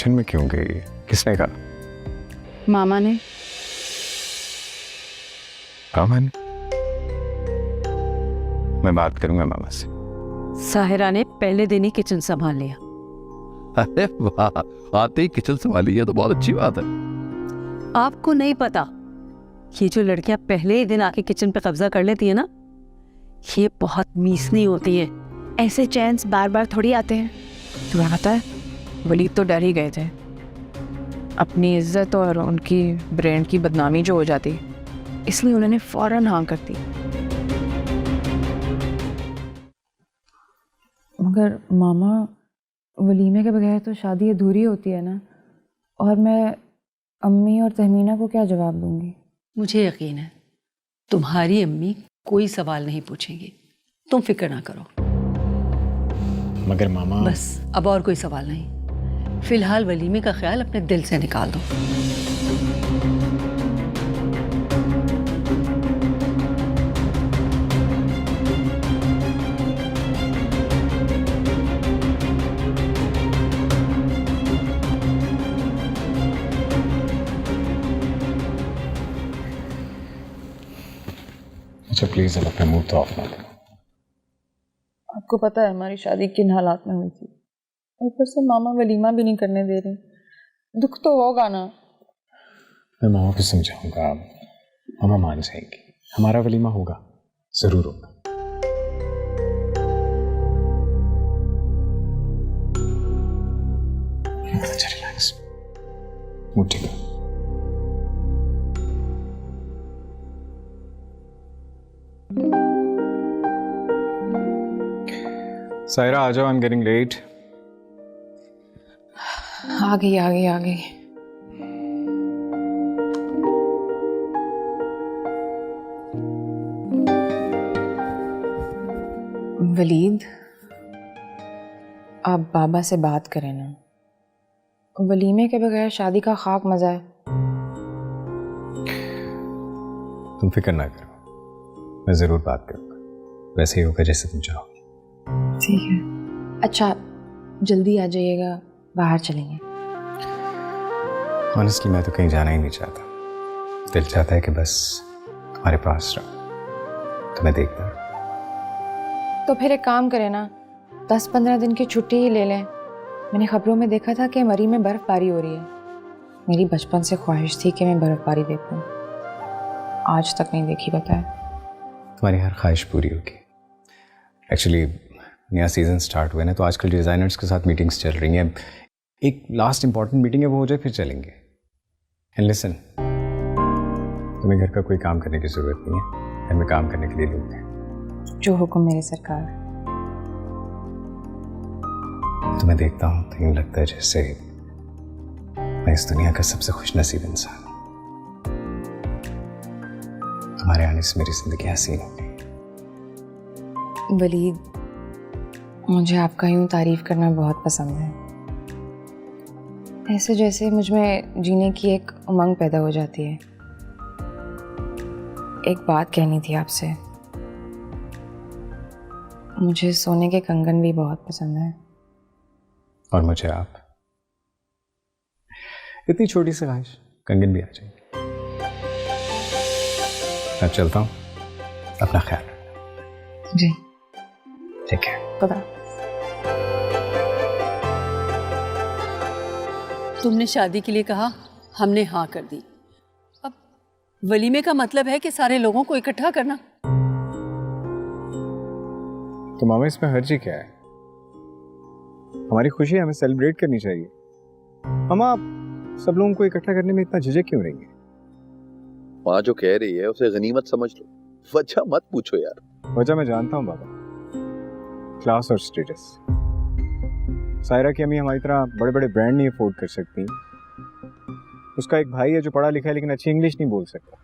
Kitchen में क्यों गई? किसने कहा? मामा ने। मामा ने? मैं बात करूंगा मामा से। साहिरा ने पहले दिन ही किचन संभाल लिया। अरे वाह, आते ही किचन संभाली है तो बहुत अच्छी बात है। आपको नहीं पता, ये जो लड़कियां पहले ही दिन आके किचन पे कब्जा कर लेती है ना, ये बहुत मीसनी होती है। ऐसे चांस बार बार थोड़ी आते हैं। तुम्हें पता है, वलीद तो डर ही गए थे, अपनी इज्जत और उनकी ब्रांड की बदनामी जो हो जाती, इसलिए उन्होंने फौरन हाँ कर दी। मगर मामा, वलीमे के बगैर तो शादी अधूरी होती है ना, और मैं अम्मी और तहमीना को क्या जवाब दूंगी? मुझे यकीन है तुम्हारी अम्मी कोई सवाल नहीं पूछेंगी, तुम फिक्र ना करो। मगर मामा, बस अब और कोई सवाल नहीं। फिलहाल वलीमे का ख्याल अपने दिल से निकाल दो। अच्छा प्लीज अब अपना मूड तो ऑफ ना करो। आपको पता है हमारी शादी किन हालात में हुई थी, ऊपर से मामा वलीमा भी नहीं करने दे रहे। दुख तो होगा ना। मैं मामा को समझाऊंगा, मामा मान जाएंगी। हमारा वलीमा होगा, जरूर होगा। अच्छा रिलैक्स, मूड ठीक है। सायरा आ जाओ, आई एम गेटिंग लेट। आ गई आ गई आ गई। वलीद, आप बाबा से बात करें ना, वलीमे के बगैर शादी का खाक मजा है। तुम फिक्र ना करो, मैं जरूर बात करूंगा। वैसे ही होगा जैसे तुम चाहो। ठीक है। अच्छा जल्दी आ जाइएगा, बाहर चलेंगे। ऑनेस्टली मैं तो कहीं जाना ही नहीं चाहता। दिल चाहता है कि बस तुम्हारे पास रहूं, तुम्हें देखता रहूं। तो फिर एक काम करें ना, 10-15 दिन की छुट्टी ही ले लें। मैंने खबरों में देखा था कि मरी में बर्फबारी हो रही है। मेरी बचपन से ख्वाहिश थी कि मैं बर्फबारी देखूं, आज तक नहीं देखी। बताए तुम्हारी हर ख्वाहिश पूरी होगी। एक्चुअली नया सीजन स्टार्ट हुआ है ना, तो आजकल डिज़ाइनर्स के साथ मीटिंग्स चल रही हैं। एक लास्ट इंपॉर्टेंट मीटिंग है, वो हो जाए फिर चलेंगे। एंड लिसन, तुम्हें घर का कोई काम करने की ज़रूरत नहीं है, घर में काम करने के लिए लोग हैं। जो हुक्म मेरे सरकार। तुम्हें देखता हूँ तो यूँ लगता है जैसे मैं इस दुनिया का सबसे खुशनसीब इंसान हूँ। तुम्हारे आने से मेरी जिंदगी हसीन हो गई। वलीद, मुझे आपका यूं तारीफ करना बहुत पसंद है। ऐसे जैसे मुझ में जीने की एक उमंग पैदा हो जाती है। एक बात कहनी थी आपसे, मुझे सोने के कंगन भी बहुत पसंद है। और मुझे आप। इतनी छोटी सी ख्वाहिश, कंगन भी आ जाएंगे। मैं चलता हूँ, अपना ख्याल रखना। जी ठीक है। खुदा। तुमने शादी के लिए कहा, हमने हाँ कर दी। अब वलीमे का मतलब है कि सारे लोगों को इकट्ठा करना। तो मामा इसमें हर्जी क्या है? हमारी खुशी हमें सेलिब्रेट करनी चाहिए। मामा, सब लोगों को इकट्ठा करने में इतना झिझक क्यों रही है? माँ जो कह रही है उसे गनीमत समझ लो, वजह मत पूछो यार। वजह मैं जानता हूँ बाबा, क्लास और स्टेटस। सायरा की अम्मी हमारी तरह बड़े बड़े ब्रांड नहीं अफोर्ड कर सकती। उसका एक भाई है जो पढ़ा लिखा है लेकिन अच्छी इंग्लिश नहीं बोल सकता।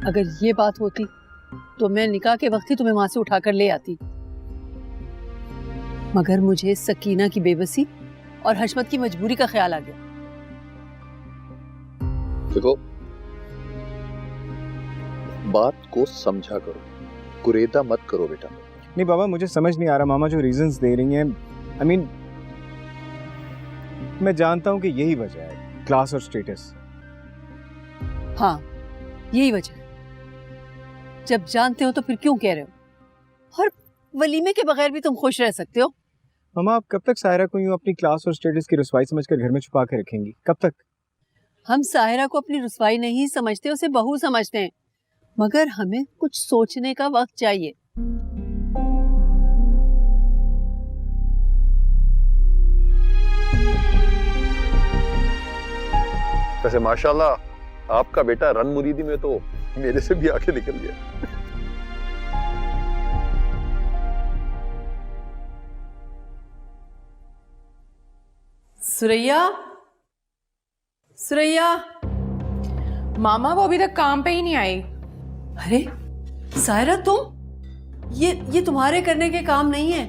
अगर ये बात होती तो मैं निकाह के वक्त ही तुम्हें वहां से उठाकर ले आती, मगर मुझे सकीना की बेबसी और हशमत की मजबूरी का ख्याल आ गया। देखो, बात को समझा करो, कुरेदा मत करो बेटा। नहीं बाबा, मुझे समझ नहीं आ रहा मामा जो रीजंस दे रही हैं। आई मीन मैं जानता हूँ कि यही वजह है, क्लास और स्टेटस। हाँ, यही वजह है। जब जानते हो तो फिर क्यों कह रहे हो? और वलीमे के बगैर भी तुम खुश रह सकते हो। मम्मा, आप कब तक सायरा को यूं अपनी क्लास और स्टेटस की रुसवाई समझकर घर में छुपा के रखेंगी? कब तक? हम साहिरा को अपनी रुसवाई नहीं समझते, उसे बहू समझते हैं, मगर हमें कुछ सोचने का वक्त चाहिए। वैसे माशाल्लाह आपका बेटा रन मुरीदी में तो मेरे से भी आगे निकल गया। सुरैया, सुरैया। मामा वो अभी तक काम पे ही नहीं आई। अरे सायरा, ये तुम्हारे करने के काम नहीं है।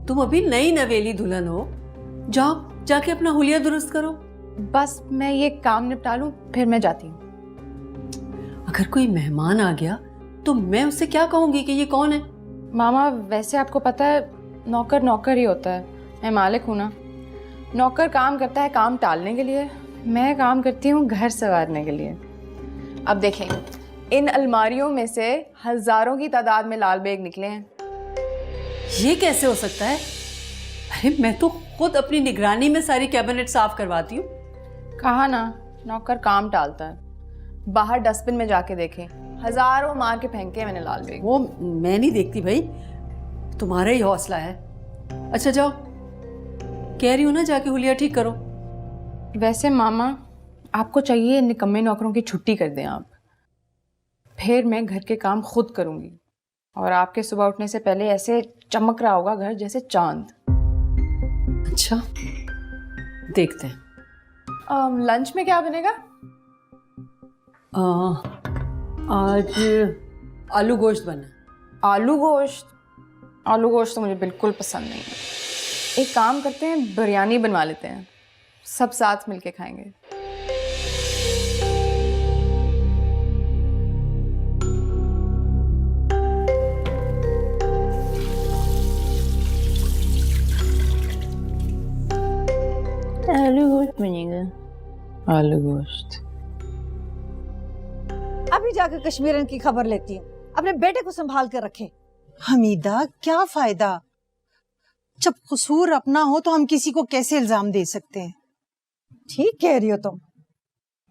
तुम अभी नई नवेली दुल्हन हो, जाओ जाके अपना हुलिया दुरुस्त करो। बस मैं ये काम निपटा लूं फिर मैं जाती हूँ। अगर कोई मेहमान आ गया तो मैं उससे क्या कहूंगी कि ये कौन है? मामा वैसे आपको पता है नौकर नौकर ही होता है, मैं मालिक हूँ ना। नौकर काम करता है काम टालने के लिए, मैं काम करती हूँ घर संवारने के लिए। अब देखें, इन अलमारियों में से हजारों की तादाद में लाल बैग निकले हैं। ये कैसे हो सकता है? अरे मैं तो खुद अपनी निगरानी में सारी कैबिनेट साफ करवाती हूँ। कहा ना, नौकर काम टालता है। बाहर डस्टबिन में जाके देखें, हजारों मार के फेंके मैंने लाल बैग। वो मैं नहीं देखती भाई, तुम्हारा ही हौसला है। अच्छा जाओ, कह रही हूँ ना, जाके हुलिया ठीक करो। वैसे मामा आपको चाहिए निकम्मे नौकरों की छुट्टी कर दें आप, फिर मैं घर के काम खुद करूंगी और आपके सुबह उठने से पहले ऐसे चमक रहा होगा घर जैसे चांद। अच्छा, देखते हैं। लंच में क्या बनेगा? आज आलू गोश्त बना। आलू गोश्त? आलू गोश्त तो मुझे बिल्कुल पसंद नहीं है। एक काम करते हैं, बिरयानी बनवा लेते हैं, सब साथ मिलके खाएंगे। आलू गोश्त बनेगा। आलू गोश्त। अभी जाकर कश्मीरन की खबर लेती हूँ, अपने बेटे को संभाल कर रखे। हमीदा, क्या फायदा? जब कसूर अपना हो तो हम किसी को कैसे इल्जाम दे सकते हैं? ठीक कह रही हो तुम।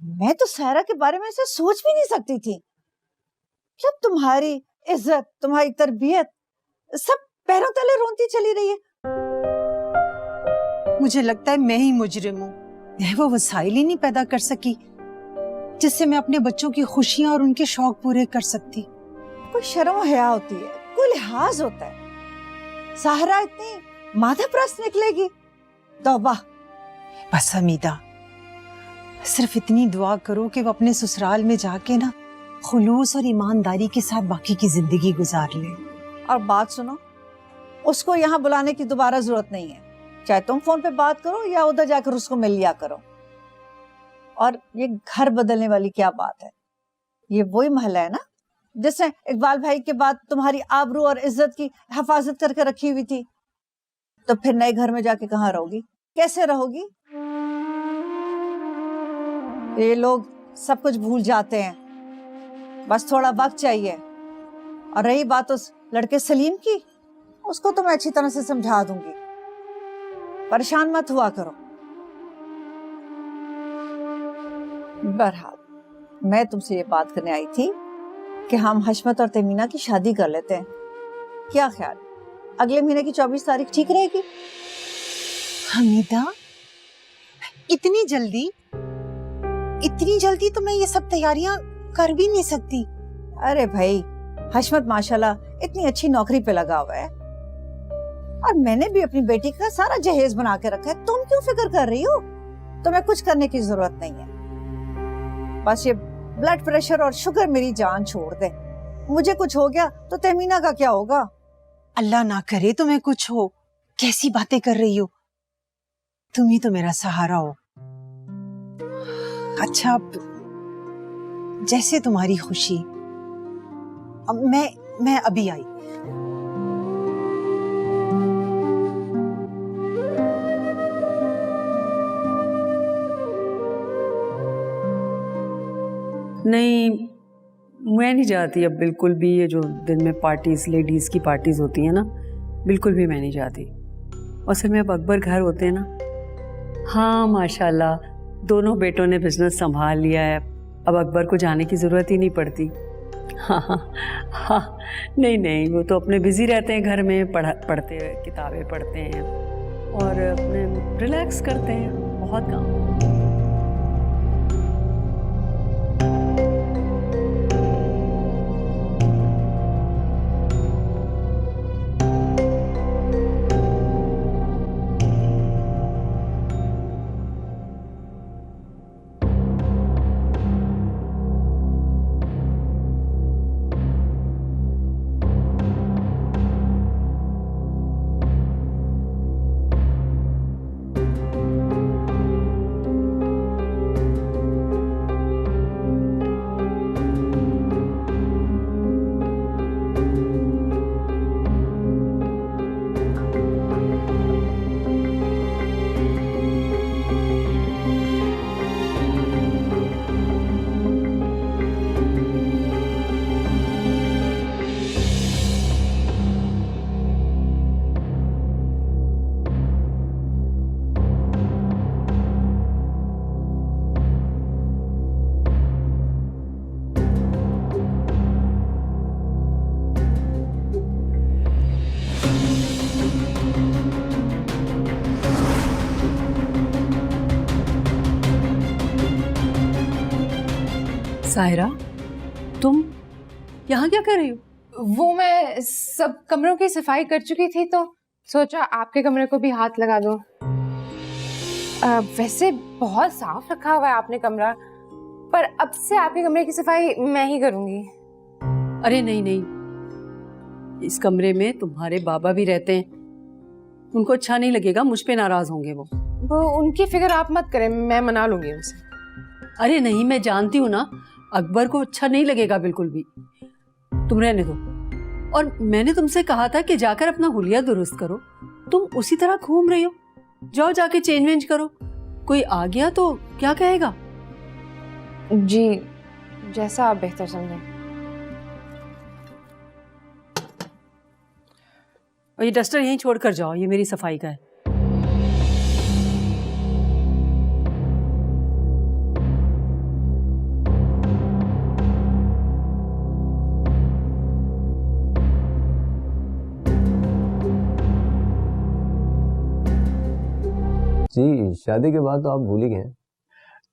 मैं तो सायरा के बारे में ऐसे सोच भी नहीं सकती थी। जब तुम्हारी इज्जत, तुम्हारी तरबियत सब पैरों तले रोती चली रही है। मुझे लगता है मैं ही मुजरिम हूँ। मैं वो वसाइल ही नहीं पैदा कर सकी जिससे मैं अपने बच्चों की खुशियां और उनके शौक पूरे कर सकती। कोई शर्म हया होती है, कोई लिहाज होता है। साहरा इतनी माधाप्रस्त निकलेगी? तौबा। बस हमीदा, सिर्फ इतनी दुआ करो कि वो अपने ससुराल में जाके ना खुलूस और ईमानदारी के साथ बाकी की जिंदगी गुजार ले। और बात सुनो, उसको यहाँ बुलाने की दोबारा जरूरत नहीं है। चाहे तुम फोन पे बात करो या उधर जाकर उसको मिल लिया करो। और ये घर बदलने वाली क्या बात है? ये वही महल है ना जिसने इकबाल भाई के बाद तुम्हारी आबरू और इज्जत की हिफाजत करके रखी हुई थी। तो फिर नए घर में जाके कहाँ रहोगी, कैसे रहोगी? ये लोग सब कुछ भूल जाते हैं, बस थोड़ा वक्त चाहिए। और रही बात उस लड़के सलीम की, उसको तो मैं अच्छी तरह से समझा दूंगी, परेशान मत हुआ करो। बहरहाल, मैं तुमसे ये बात करने आई थी कि हम हशमत और तमीना की शादी कर लेते हैं। क्या ख्याल, अगले महीने की 24 तारीख ठीक रहेगी? हमीदा, इतनी जल्दी? इतनी जल्दी तो मैं ये सब तैयारियां कर भी नहीं सकती। अरे भाई, हशमत माशाल्लाह इतनी अच्छी नौकरी पे लगा हुआ है और मैंने भी अपनी बेटी का सारा जहेज बना के रखा है। तुम क्यों फिक्र कर रही हो? तुम्हें कुछ करने की जरूरत नहीं है। बस ये ब्लड प्रेशर और शुगर मेरी जान छोड़ दे। मुझे कुछ हो गया तो तहमीना का क्या होगा? अल्लाह ना करे तुम्हें कुछ हो। कैसी बातें कर रही हो? तुम ही तो मेरा सहारा हो। अच्छा, अब जैसे तुम्हारी खुशी। अब मैं अभी आई। नहीं, मैं नहीं चाहती अब बिल्कुल भी ये जो दिन में पार्टीज, लेडीज़ की पार्टीज होती हैं ना, बिल्कुल भी मैं नहीं चाहती। और सिर्फ में अब अकबर घर होते हैं ना, हाँ माशाल्लाह दोनों बेटों ने बिजनेस संभाल लिया है, अब अकबर को जाने की ज़रूरत ही नहीं पड़ती। हाँ हाँ हाँ, नहीं नहीं, वो तो अपने बिजी रहते हैं घर में, पढ़ते किताबें पढ़ते हैं और अपने रिलैक्स करते हैं, बहुत काम। सायरा, तुम यहाँ क्या कर रही हो? वो मैं सब कमरों की सफाई कर चुकी थी तो सोचा आपके कमरे को भी हाथ लगा दो। वैसे बहुत साफ रखा हुआ है आपने कमरा, पर अब से आपके कमरे की सफाई मैं ही करूंगी। अरे नहीं नहीं, इस कमरे में तुम्हारे बाबा भी रहते हैं, उनको अच्छा नहीं लगेगा, मुझ पे नाराज होंगे वो उनकी फिक्र आप मत करें, मैं मना लूंगी उनसे। अरे नहीं, मैं जानती हूँ ना, अकबर को अच्छा नहीं लगेगा बिल्कुल भी, तुम रहने दो। और मैंने तुमसे कहा था कि जाकर अपना हुलिया दुरुस्त करो, तुम उसी तरह घूम रही हो, जाओ जाके चेंज वेंज करो, कोई आ गया तो क्या कहेगा? जी, जैसा आप बेहतर समझें। और ये डस्टर यहीं छोड़कर जाओ, ये मेरी सफाई का है। जी, शादी के बाद तो आप भूल ही गए।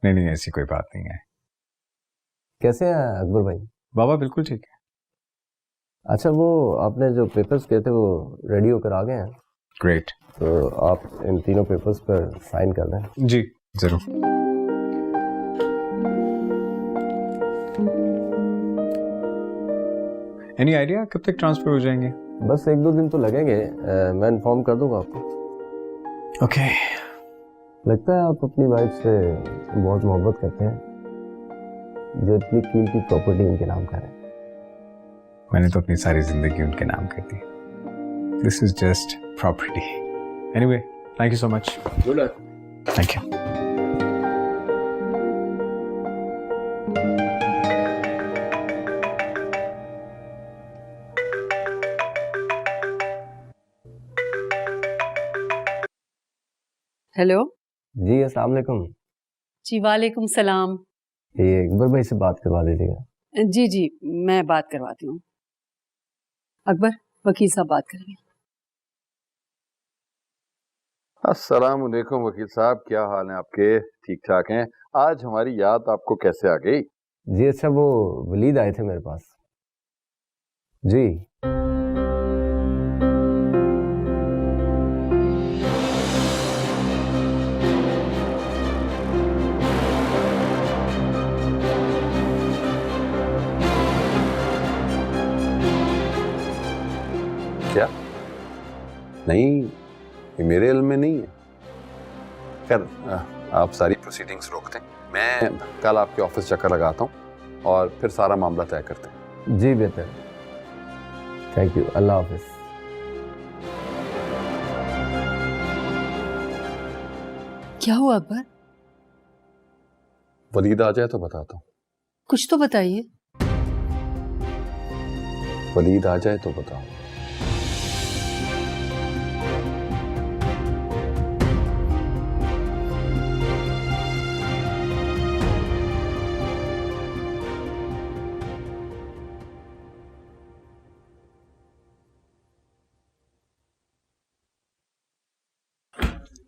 नहीं नहीं, ऐसी कोई बात नहीं है। कैसे हैं अकबर भाई? बाबा बिल्कुल ठीक है। अच्छा, वो आपने जो पेपर्स किए थे वो रेडी होकर आ गए हैं। ग्रेट। तो आप इन तीनों पेपर्स पर साइन कर दें। जी जरूर। एनी आइडिया कब तक ट्रांसफर हो जाएंगे? बस 1-2 दिन तो लगेंगे, मैं इन्फॉर्म कर दूंगा आपको। ओके। लगता है आप अपनी वाइफ से बहुत मोहब्बत करते हैं, जो इतनी कीमती प्रॉपर्टी उनके नाम कर है। मैंने तो अपनी सारी जिंदगी उनके नाम कर दी। This is just property. Anyway, thank you so much. Good luck. Thank you. Hello जी, अस्सलाम वालेकुम। जी, वालेकुम सलाम। ये अकबर भाई से बात करवा दीजिएगा। जी जी, मैं बात करवाती हूँ। अकबर, वकील साहब बात करेंगे। अस्सलाम वालेकुम वकील साहब, क्या हाल है आपके? ठीक ठाक हैं? आज हमारी याद आपको कैसे आ गई? जी अच्छा, वो वलीद आए थे मेरे पास। जी क्या? नहीं, ये मेरे इल्म में नहीं है। खैर, आप सारी प्रोसीडिंग्स रोक दें, मैं कल आपके ऑफिस चक्कर लगाता हूँ और फिर सारा मामला तय करते हैं। जी बेहतर, थैंक यू, अल्लाह हाफिज। क्या हुआ अकबर? वलीद आ जाए तो बताता हूँ। कुछ तो बताइए। वलीद आ जाए तो बताओ।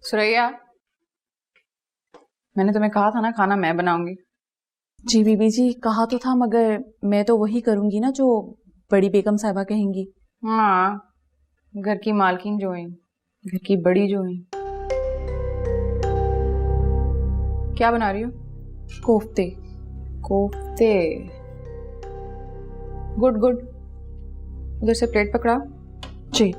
सुरैया, मैंने तुम्हें कहा था ना खाना मैं बनाऊंगी। जी बीबी जी, कहा तो था, मगर मैं तो वही करूंगी ना जो बड़ी बेगम साहिबा कहेंगी। हाँ, घर की मालकिन जो है, घर की बड़ी जो है। क्या बना रही हो? कोफ्ते। कोफ्ते। Good good. उधर से प्लेट पकड़ाओ। जी।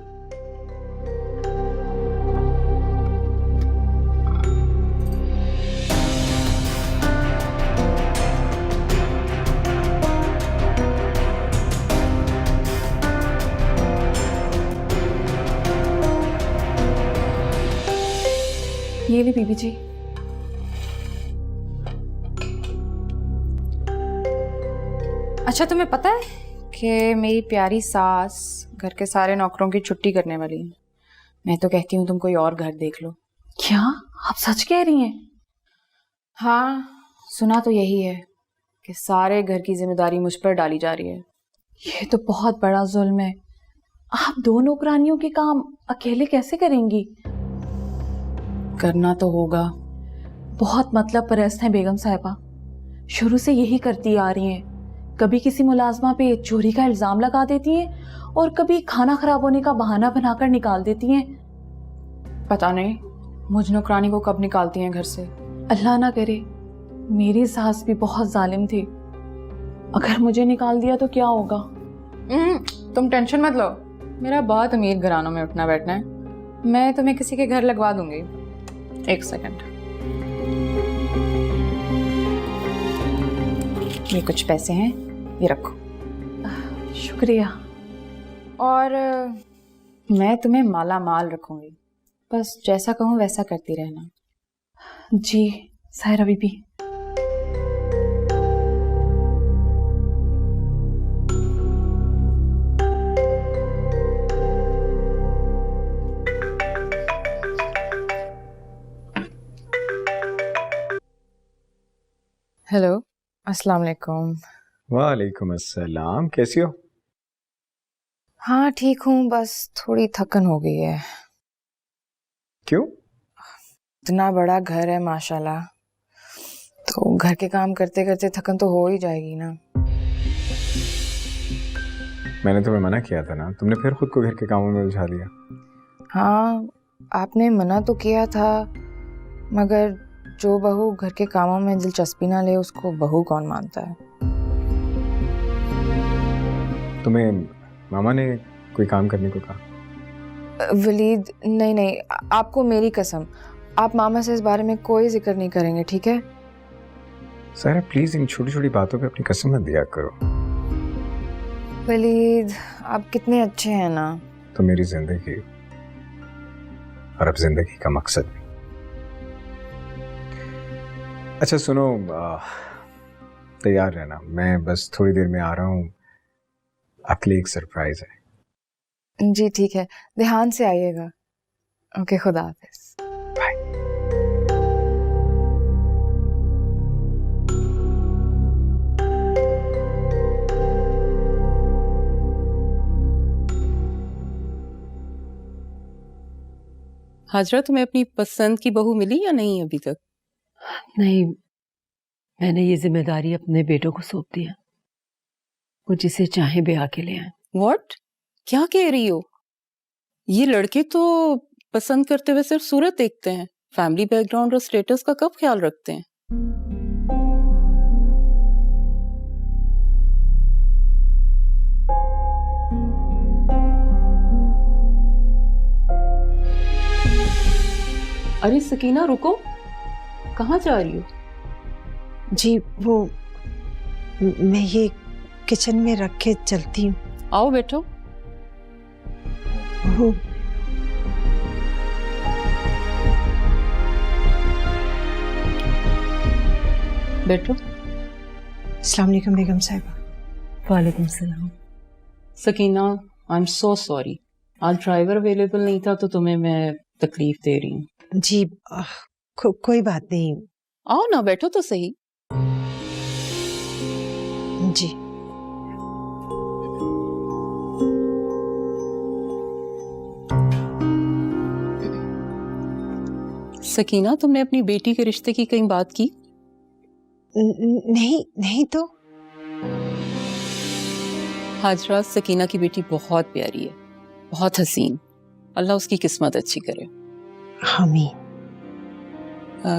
ये ली बीबी जी। अच्छा, तुम्हें पता है कि मेरी प्यारी सास घर के सारे नौकरों की छुट्टी करने वाली है। मैं तो कहती हूँ तुम कोई और घर देख लो। क्या आप सच कह रही हैं? हाँ, सुना तो यही है कि सारे घर की जिम्मेदारी मुझ पर डाली जा रही है। ये तो बहुत बड़ा जुल्म है। आप दो नौकरानियों के काम अकेले कैसे करेंगी? करना तो होगा। बहुत मतलब परस्त हैं बेगम साहिबा, शुरू से यही करती आ रही हैं। कभी किसी मुलाजमा पे चोरी का इल्जाम लगा देती हैं और कभी खाना खराब होने का बहाना बनाकर निकाल देती हैं। पता नहीं मुझ नौकरानी को कब निकालती हैं घर से। अल्लाह ना करे, मेरी सास भी बहुत जालिम थी। अगर मुझे निकाल दिया तो क्या होगा? तुम टेंशन मत लो, मेरा बहुत अमीर घरानों में उठना बैठना है। मैं तुम्हें किसी के घर लगवा दूंगी। एक सेकंड, ये कुछ पैसे हैं, ये रखो। शुक्रिया। और मैं तुम्हें माला माल रखूंगी, बस जैसा कहूँ वैसा करती रहना। जी सायरा बीबी। हेलो, अस्सलाम वालेकुम। वालेकुम अस्सलाम, कैसी हो? हाँ ठीक हूँ, बस थोड़ी थकन हो गई है। क्यों? इतना बड़ा घर है माशाल्लाह, तो घर के काम करते करते थकन तो हो ही जाएगी ना। मैंने तुम्हें मना किया था ना, तुमने फिर खुद को घर के कामों में उलझा दिया। हाँ, आपने मना तो किया था, मगर जो बहू घर के कामों में दिलचस्पी ना ले उसको बहू कौन मानता है। तुम्हें मामा ने कोई काम करने को कहा? वलीद, नहीं नहीं, आपको मेरी कसम, आप मामा से इस बारे में कोई जिक्र नहीं करेंगे, ठीक है? सारा प्लीज इन छोटी छोटी बातों पे अपनी कसम मत दिया करो। वलीद, आप कितने अच्छे हैं ना। तो मेरी जिंदगी और अब जिंदगी का मकसद भी। अच्छा सुनो, तैयार रहना, मैं बस थोड़ी देर में आ रहा हूँ। आपके लिए एक सरप्राइज है। जी ठीक है, ध्यान से आइएगा। ओके, खुदा हाफिज। बाय। हाजरा, तुम्हें अपनी पसंद की बहू मिली या नहीं अभी तक? नहीं, मैंने ये जिम्मेदारी अपने बेटों को सौंप दिया। वो जिसे चाहे ब्याह के ले आए। व्हाट? क्या कह रही हो? ये लड़के तो पसंद करते हुए सिर्फ सूरत देखते हैं, फैमिली बैकग्राउंड और स्टेटस का कब ख्याल रखते हैं? अरे सकीना, रुको, कहाँ जा रही हो? जी वो मैं ये किचन में रख के चलती हूँ। आओ बैठो। वो बैठो। अस्सलाम वालेकुम बेगम साहिबा। वालेकुम सलाम। Sakina, I am so sorry, आज ड्राइवर अवेलेबल नहीं था तो तुम्हें मैं तकलीफ दे रही हूँ। जी कोई बात नहीं। आओ ना, बैठो तो सही। जी सकीना, तुमने अपनी बेटी के रिश्ते की कहीं बात की? नहीं तो। हाजरा, सकीना की बेटी बहुत प्यारी है, बहुत हसीन। अल्लाह उसकी किस्मत अच्छी करे। आमीन।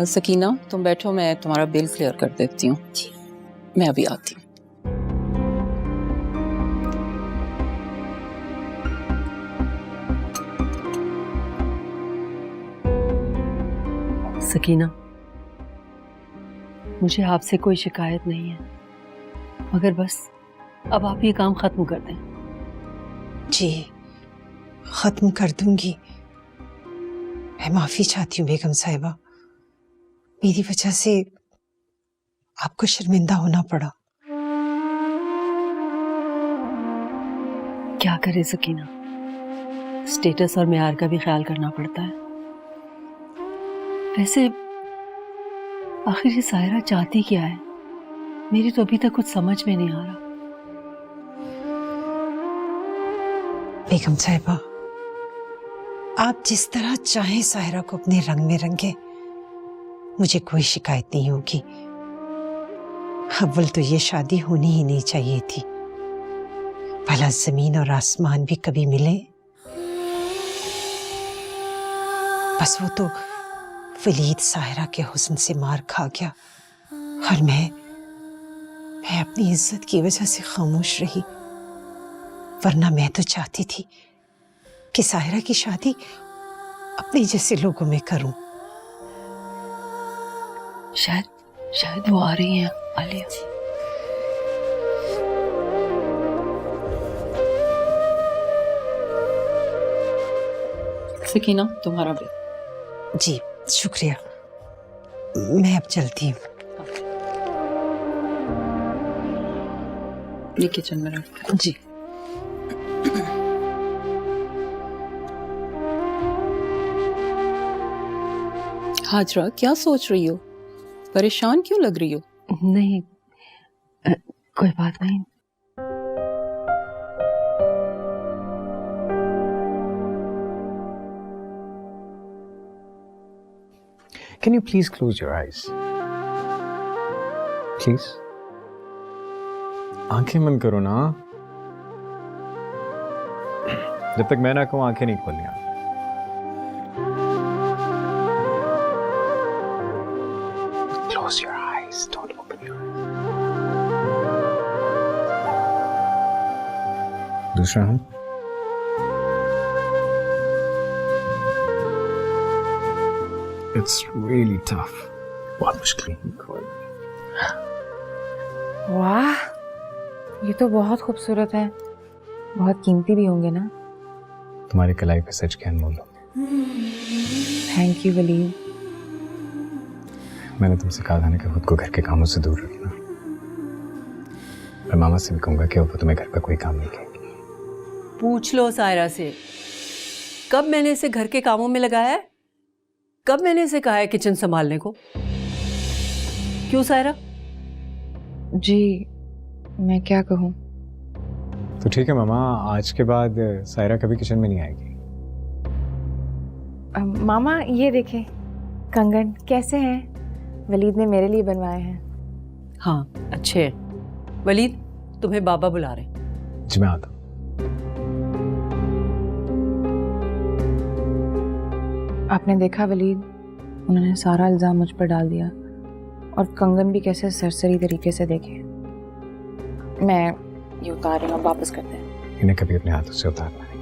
सकीना, तुम बैठो, मैं तुम्हारा बिल क्लियर कर देती हूँ। मैं अभी आती हूँ। सकीना, मुझे आपसे कोई शिकायत नहीं है, मगर बस अब आप ये काम खत्म कर दें। जी खत्म कर दूंगी। मैं माफी चाहती हूँ बेगम साहिबा, मेरी वजह से आपको शर्मिंदा होना पड़ा। क्या करे सकीना, स्टेटस और मेयार का भी ख्याल करना पड़ता है। वैसे आखिर ये सायरा चाहती क्या है, मेरी तो अभी तक कुछ समझ में नहीं आ रहा। बेगम साहिबा, आप जिस तरह चाहें सायरा को अपने रंग में रंगे, मुझे कोई शिकायत नहीं होगी। अव्वल तो ये शादी होनी ही नहीं चाहिए थी। भला जमीन और आसमान भी कभी मिले? बस वो तो वलीद सायरा के हुस्न से मार खा गया और मैं अपनी इज्जत की वजह से खामोश रही। वरना मैं तो चाहती थी कि सायरा की शादी अपने जैसे लोगों में करूं। शायद वो आ रही हैं, आलिया। सकीना, तुम्हारा बिल। जी शुक्रिया, मैं अब चलती हूँ। ये किचन में रख। जी हाजरा, क्या सोच रही हो? परेशान क्यों लग रही हो? नहीं, कोई बात नहीं। Can you please close your eyes? Please? आंखें बंद करो ना। जब तक मैं ना कहूं आंखें नहीं खोलनी। Close your eyes. Don't open your eyes. दूसरा हाथ। It's really tough. बहुत मुश्किल है। वाह, ये तो बहुत खूबसूरत है। बहुत कीमती भी होंगे ना? तुम्हारी कलाई पे सच के अनमोल हो। Thank you Waleed. मैंने तुमसे कहा था ना कि खुद को घर के कामों से दूर रखना। मैं मामा से भी कहूंगा कि वो तुम्हें घर का कोई काम नहीं कहेंगे। पूछ लो सायरा से, कब मैंने इसे घर के कामों में लगाया है? कब मैंने इसे कहा है किचन संभालने को? क्यों सायरा? जी मैं क्या कहूँ। तो ठीक है मामा, आज के बाद सायरा कभी किचन में नहीं आएगी। मामा ये देखें, कंगन कैसे हैं? वलीद ने मेरे लिए बनवाए हैं। हाँ अच्छे हैं। वलीद, तुम्हें बाबा बुला रहे हैं। जी मैं आता हूँ। आपने देखा वलीद, उन्होंने सारा इल्ज़ाम मुझ पर डाल दिया और कंगन भी कैसे सरसरी तरीके से देखे। मैं ये उतार रही हूँ, वापस करते हैं। इन्हें कभी अपने हाथों से उतारना नहीं।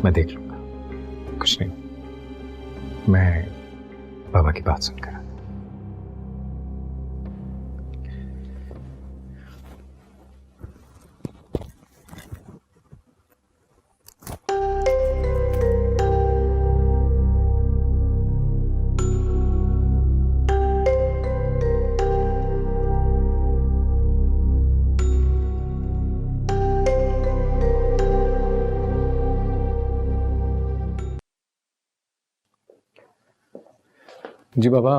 मैं देख लूंगा, कुछ नहीं। मैं बाबा की बात सुनकर आता हूं। जी बाबा,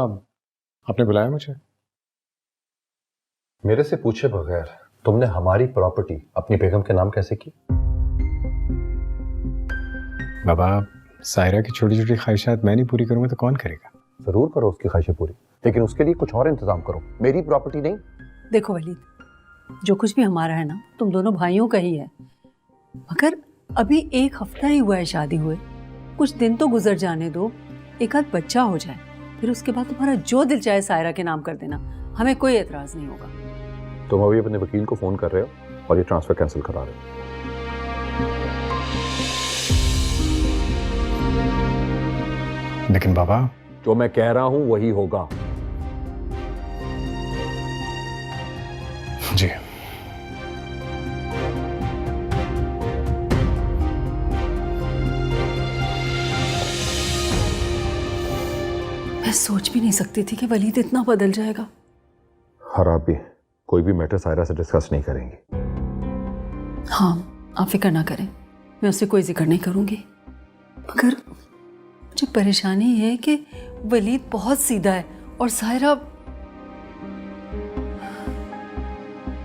आपने बुलाया मुझे? मेरे से पूछे बगैर तुमने हमारी प्रॉपर्टी अपनी बेगम के नाम कैसे की? बाबा, सायरा की छोटी छोटी ख्वाहिशात मैं नहीं पूरी करूंगा तो कौन करेगा? जरूर करो उसकी ख्वाहिशें पूरी, लेकिन उसके लिए कुछ और इंतजाम करो, मेरी प्रॉपर्टी नहीं। देखो वलीद, जो कुछ भी हमारा है ना, तुम दोनों भाइयों का ही है। मगर अभी 1 हफ्ता ही हुआ है शादी हुए, कुछ दिन तो गुजर जाने दो, एक आध बच्चा हो जाए, फिर उसके बाद तुम्हारा जो दिल चाहे सायरा के नाम कर देना, हमें कोई एतराज नहीं होगा। तुम अभी अपने वकील को फोन कर रहे हो और ये ट्रांसफर कैंसिल करा रहे हो। लेकिन बाबा, जो मैं कह रहा हूं वही होगा। जी। मैं सोच भी नहीं सकती थी कि वलीद इतना बदल जाएगा। और आप भी कोई भी मैटर सायरा से डिस्कस नहीं करेंगे? हाँ, आप फिक्र ना करें, मैं उससे कोई जिक्र नहीं करूंगी। मगर मुझे परेशानी है कि वलीद बहुत सीधा है और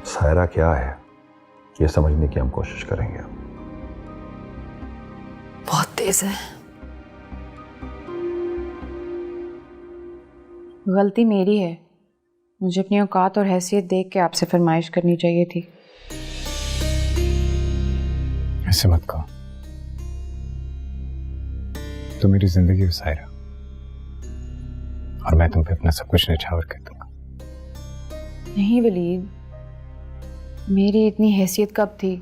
सायरा क्या है ये समझने की हम कोशिश करेंगे। बहुत तेज है। गलती मेरी है, मुझे अपनी औकात और हैसियत देख के आपसे फरमाइश करनी चाहिए थी। ऐसे मत कहो, तो मेरी जिंदगी हो सायरा, और मैं तुम पे अपना सब कुछ निछावर कर दूंगा। नहीं वलीद, मेरी इतनी हैसियत कब थी?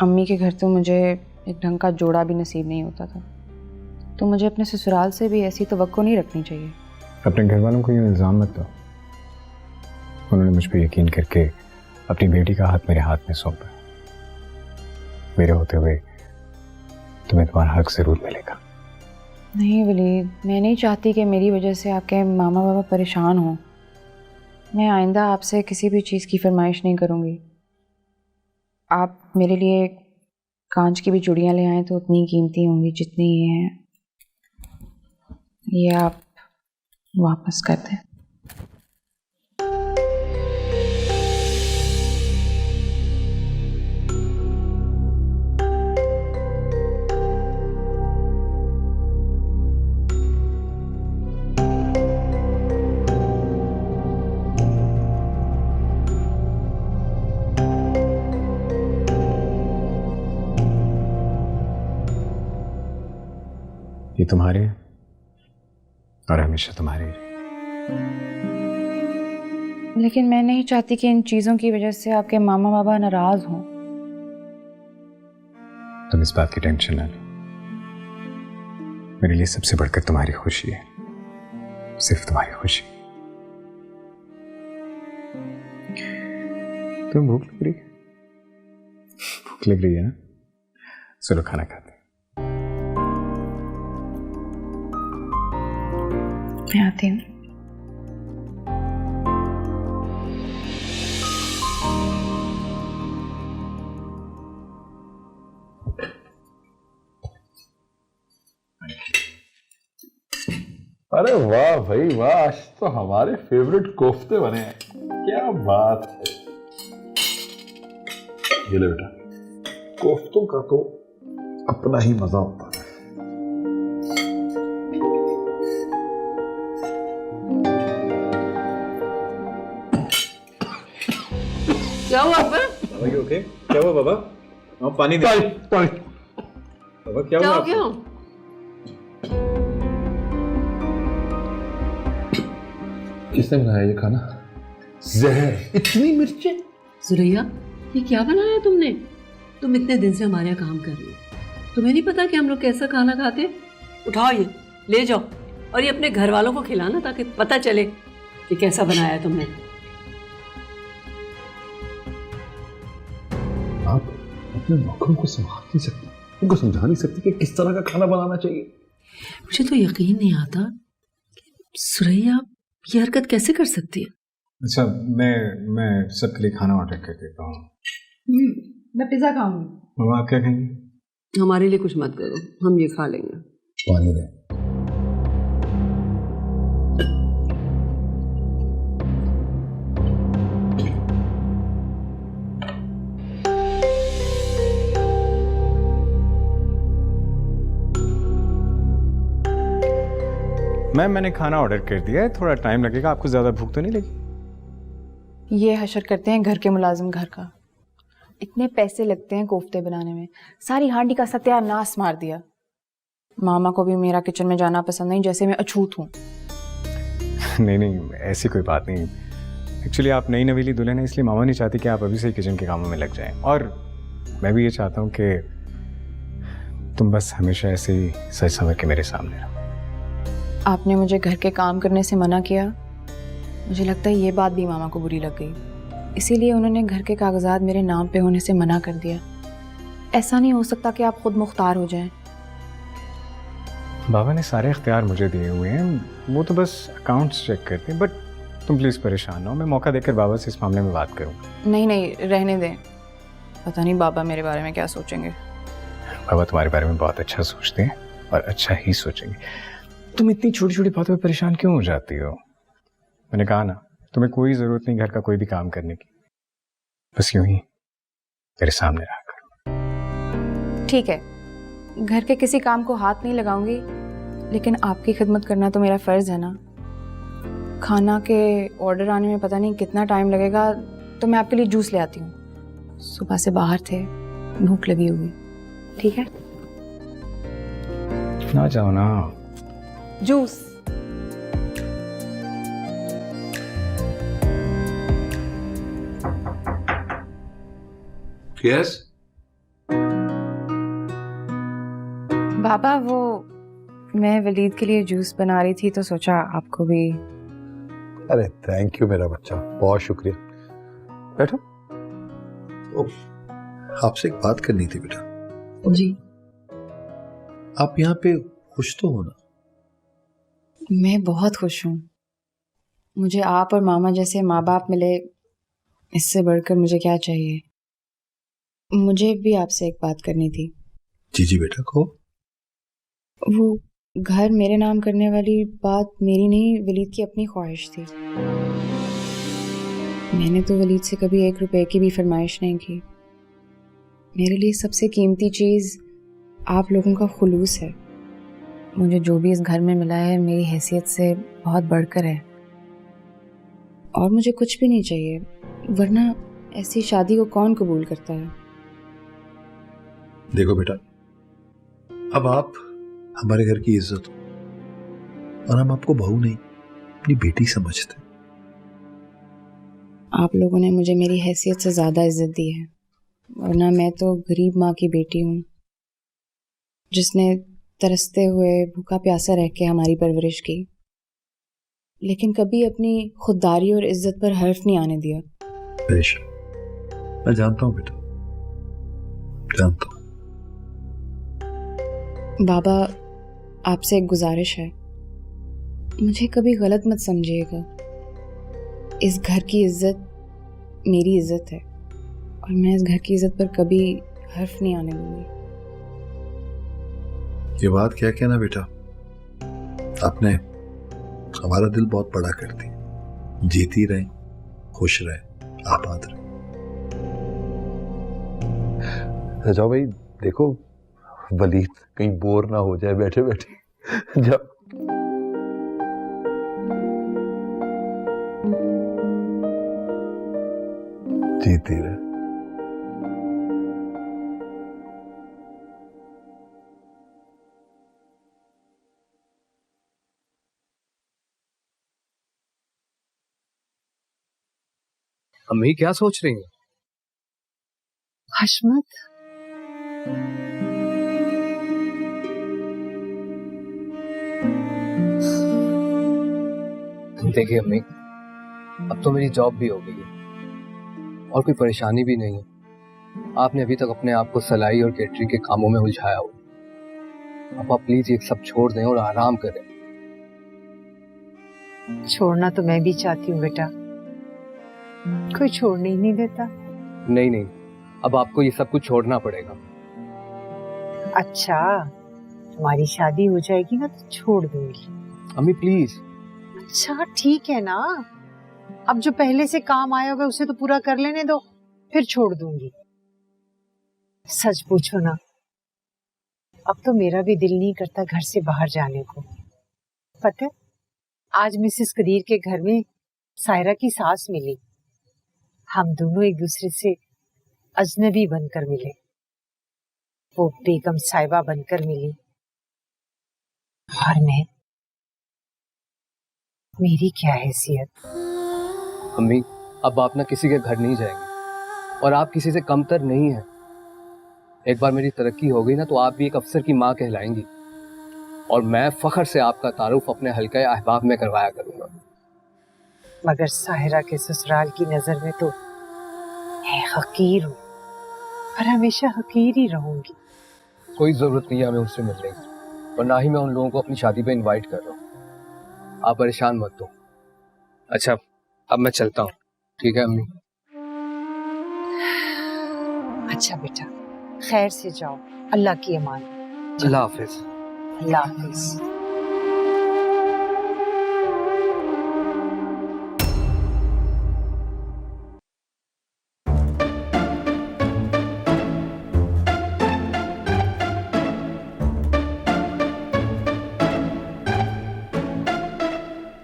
अम्मी के घर तो मुझे एक ढंग का जोड़ा भी नसीब नहीं होता था, तो मुझे अपने ससुराल से भी ऐसी तवक्को नहीं रखनी चाहिए। अपने घर वालों को यूँ इल्ज़ाम मत दो, उन्होंने मुझ पर यकीन करके अपनी बेटी का हाथ मेरे हाथ में सौंपा। मेरे होते हुए तुम्हें तुम्हारा हक जरूर मिलेगा। नहीं वलीद, मैं नहीं चाहती कि मेरी वजह से आपके मामा बाबा परेशान हों। मैं आइंदा आपसे किसी भी चीज़ की फरमाइश नहीं करूँगी। आप मेरे लिए कांच की भी चूड़ियाँ ले आएँ तो उतनी कीमती होंगी जितनी ये हैं। ये आप वापस कर दें। ये तुम्हारे हैं और हमेशा तुम्हारे ही रहे। लेकिन मैं नहीं चाहती कि इन चीज़ों की वजह से आपके मामा बाबा नाराज हों। तुम इस बात की टेंशन ना लो, मेरे लिए सबसे बढ़कर तुम्हारी खुशी है, सिर्फ तुम्हारी खुशी। तुम भूख लग रही है? भूख लग रही है ना? चलो खाना खाते हैं। मैं आती हूँ। अरे वाह भाई वाह, आज तो हमारे फेवरेट कोफ्ते बने हैं। क्या बात है। ये ले बेटा, कोफ्तों का तो अपना ही मजा होता है। क्या हुआ बाबा? बाबा you okay? क्या हुआ बाबा? आप पानी दे। बाबा क्या क्या हुआ? हो गया? किसने बनाया ये खाना? जहर, इतनी मिर्चें। सुरैया, ये क्या बनाया तुमने? तुम इतने दिन से हमारे यहाँ काम कर रही हो, तुम्हें नहीं पता कि हम लोग कैसा खाना खाते? उठाओ ये, ले जाओ और ये अपने घर वालों को खिलाना ताकि पता चले कि कैसा बनाया है तुमने। आप अपने नौकरों को संभाल नहीं सकती, उनको समझा नहीं सकती कि किस तरह का खाना बनाना चाहिए। मुझे तो यकीन नहीं आता कि सुरैया ये हरकत कैसे कर सकती है। अच्छा, मैं सबके लिए खाना ऑर्डर कर देता हूँ। मैं पिज़्ज़ा खाऊंगी। मामा आप क्या खाएंगे? हमारे लिए कुछ मत करो, हम ये खा लेंगे। पानी दे। मैम मैंने खाना ऑर्डर कर दिया है, थोड़ा टाइम लगेगा। आपको ज़्यादा भूख तो नहीं लगी? ये हशर करते हैं घर के मुलाजिम घर का। इतने पैसे लगते हैं कोफ्ते बनाने में, सारी हांडी का सत्यानाश मार दिया। मामा को भी मेरा किचन में जाना पसंद नहीं, जैसे मैं अछूत हूँ। नहीं नहीं, ऐसी कोई बात नहीं। एक्चुअली आप नई नवेली दुल्हन है, इसलिए मामा नहीं चाहती कि आप अभी से किचन के कामों में लग जाएं। और मैं भी ये चाहता हूँ कि तुम बस हमेशा ऐसे ही सच संवर के मेरे सामने रहो। आपने मुझे घर के काम करने से मना किया, मुझे लगता है ये बात भी मामा को बुरी लग गई, इसीलिए उन्होंने घर के कागजात मेरे नाम पे होने से मना कर दिया। ऐसा नहीं हो सकता कि आप खुद मुख्तार हो जाएं। बाबा ने सारे इख्तियार मुझे दिए हुए हैं, वो तो बस अकाउंट्स चेक करते हैं। बट तुम प्लीज़ परेशान ना हो, मैं मौका देकर बाबा से इस मामले में बात करूँ। नहीं नहीं, रहने दें। पता नहीं बाबा मेरे बारे में क्या सोचेंगे। बाबा तुम्हारे बारे में बहुत अच्छा सोचते हैं और अच्छा ही सोचेंगे। तुम इतनी छोटी छोटी बातों पर परेशान क्यों हो जाती हो? मैंने कहा ना, तुम्हें कोई ज़रूरत नहीं घर का कोई भी काम करने की, बस यूं ही मेरे सामने रहा करो। ठीक है, घर के किसी काम को हाथ नहीं लगाऊंगी, लेकिन आपकी खिदमत करना तो मेरा फ़र्ज़ है ना। खाना के ऑर्डर आने में पता नहीं कितना टाइम लगेगा, तो मैं आपके लिए जूस ले आती हूँ। सुबह से बाहर थे, भूख लगी हुई। ठीक है, ना जाओ ना। जूस। यस बाबा, वो मैं वलीद के लिए जूस बना रही थी तो सोचा आपको भी। अरे थैंक यू मेरा बच्चा, बहुत शुक्रिया। बैठो। आपसे एक बात करनी थी बेटा। जी। आप यहाँ पे खुश तो हो ना? मैं बहुत खुश हूँ। मुझे आप और मामा जैसे माँ बाप मिले, इससे बढ़कर मुझे क्या चाहिए। मुझे भी आपसे एक बात करनी थी। जी जी बेटा, कहो। वो घर मेरे नाम करने वाली बात मेरी नहीं, वलीद की अपनी ख्वाहिश थी। मैंने तो वलीद से कभी 1 रुपए की भी फरमाइश नहीं की। मेरे लिए सबसे कीमती चीज़ आप लोगों का खुलूस है। मुझे जो भी इस घर में मिला है मेरी हैसियत से बहुत बढ़कर है, और मुझे कुछ भी नहीं चाहिए, वरना ऐसी शादी को कौन कबूल करता है। देखो बेटा, अब आप हमारे घर की इज्जत हो, और हम आपको बहू नहीं अपनी बेटी समझते। आप लोगों ने मुझे मेरी हैसियत से ज़्यादा इज्जत दी है, वरना मैं तो गरीब माँ की बेटी हूँ, जिसने तरसते हुए भूखा प्यासा रह के हमारी परवरिश की, लेकिन कभी अपनी खुददारी और इज्जत पर हर्फ नहीं आने दिया। बेशक, मैं जानता हूँ बेटा, जानता हूँ। बाबा, आपसे एक गुजारिश है, मुझे कभी गलत मत समझिएगा। इस घर की इज्जत मेरी इज्जत है, और मैं इस घर की इज्जत पर कभी हर्फ नहीं आने दूंगी। ये बात क्या कहना बेटा, आपने हमारा दिल बहुत बड़ा कर दिया। जीती रहे, खुश रहे, आबाद रहे। जाओ भाई, देखो वलीद कहीं बोर ना हो जाए बैठे बैठे। जाओ। जीती रहे। अम्मी क्या सोच रही हैं? हशमत, देखिए अम्मी, अब तो मेरी जॉब भी हो गई है और कोई परेशानी भी नहीं है। आपने अभी तक अपने आप को सिलाई और केटरिंग के कामों में उलझाया हो। अब आप प्लीज ये सब छोड़ दें और आराम करें। छोड़ना तो मैं भी चाहती हूँ बेटा, कोई छोड़ने ही नहीं देता। नहीं नहीं, अब आपको ये सब कुछ छोड़ना पड़ेगा। अच्छा, तुम्हारी शादी हो जाएगी ना तो छोड़ दूंगी। अम्मी प्लीज। अच्छा ठीक है ना, अब जो पहले से काम आया होगा उसे तो पूरा कर लेने दो, फिर छोड़ दूंगी। सच पूछो ना, अब तो मेरा भी दिल नहीं करता घर से बाहर जाने को। पता है, आज मिसेस कदीर के घर में सायरा की सास मिली। हम दोनों एक दूसरे से अजनबी बनकर मिले, वो बेगम साहिबा बनकर मिली और मैं, मेरी क्या हैसियत। अम्मी, अब आप ना किसी के घर नहीं जाएंगे और आप किसी से कमतर नहीं हैं। एक बार मेरी तरक्की हो गई ना तो आप भी एक अफसर की माँ कहलाएंगी और मैं फख्र से आपका तारुफ अपने हल्के अहबाब में करवाया करूंगा। मगर साहिरा के ससुराल की नजर में तो मैं हकीर हूँ और हमेशा हकीर ही रहूंगी। कोई जरूरत नहीं है हमें उनसे मिलने की, और ना ही मैं उन लोगों को अपनी शादी पे इनवाइट कर रहा हूँ। आप परेशान मत हो। अच्छा, अब मैं चलता हूँ। ठीक है अम्मी? अच्छा बेटा, खैर से जाओ। अल्लाह की अमान। अल्लाह हाफिज। अल्लाह हाफिज।